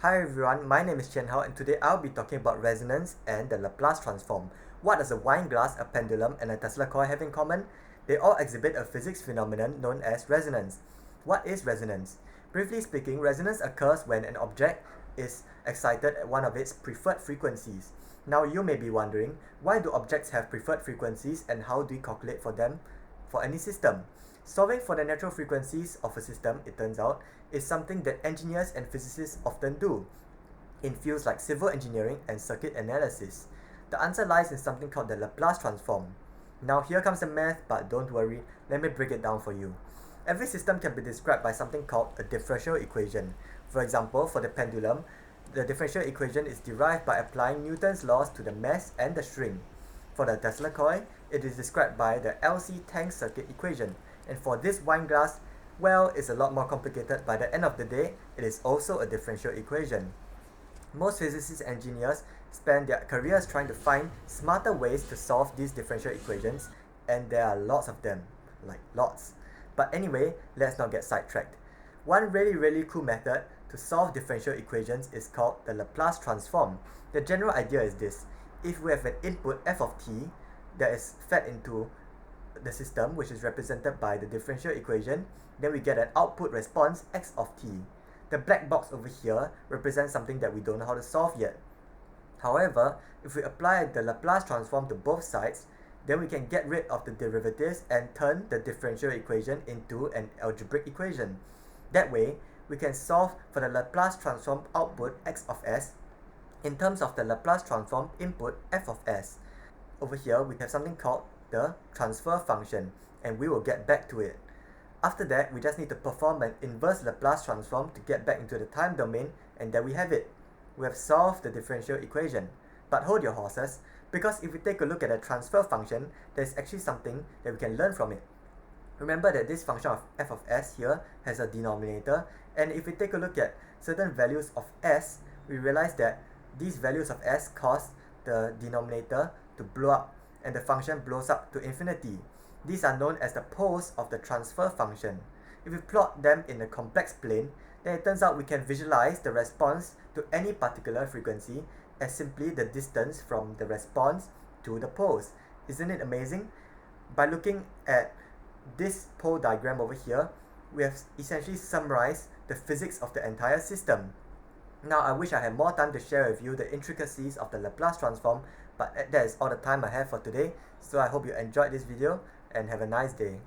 Hi everyone, my name is Chen Hao and today I'll be talking about resonance and the Laplace transform. What does a wine glass, a pendulum, and a Tesla coil have in common? They all exhibit a physics phenomenon known as resonance. What is resonance? Briefly speaking, resonance occurs when an object is excited at one of its preferred frequencies. Now you may be wondering, why do objects have preferred frequencies and how do we calculate for them for any system? Solving for the natural frequencies of a system, it turns out, is something that engineers and physicists often do in fields like civil engineering and circuit analysis. The answer lies in something called the Laplace transform. Now here comes the math, but don't worry, let me break it down for you. Every system can be described by something called a differential equation. For example, for the pendulum, the differential equation is derived by applying Newton's laws to the mass and the string. For the Tesla coil, it is described by the LC tank circuit equation. And for this wine glass, well, it's a lot more complicated. By the end of the day, it is also a differential equation. Most physicists and engineers spend their careers trying to find smarter ways to solve these differential equations, and there are lots of them, like lots. But anyway, let's not get sidetracked. One really cool method to solve differential equations is called the Laplace transform. The general idea is this: if we have an input f of t that is fed into the system, which is represented by the differential equation, then we get an output response x of t. The black box over here represents something that we don't know how to solve yet. However, if we apply the Laplace transform to both sides, then we can get rid of the derivatives and turn the differential equation into an algebraic equation. That way, we can solve for the Laplace transform output x of s in terms of the Laplace transform input f of s. Over here, we have something called the transfer function, and we will get back to it. After that, we just need to perform an inverse Laplace transform to get back into the time domain, and there we have it. We have solved the differential equation. But hold your horses, because if we take a look at the transfer function, there's actually something that we can learn from it. Remember that this function of f of s here has a denominator, and if we take a look at certain values of s, we realize that these values of s cause the denominator to blow up, and the function blows up to infinity. These are known as the poles of the transfer function. If we plot them in a complex plane, then it turns out we can visualize the response to any particular frequency as simply the distance from the response to the poles. Isn't it amazing? By looking at this pole diagram over here, we have essentially summarized the physics of the entire system. Now, I wish I had more time to share with you the intricacies of the Laplace transform, but that is all the time I have for today. So I hope you enjoyed this video and have a nice day.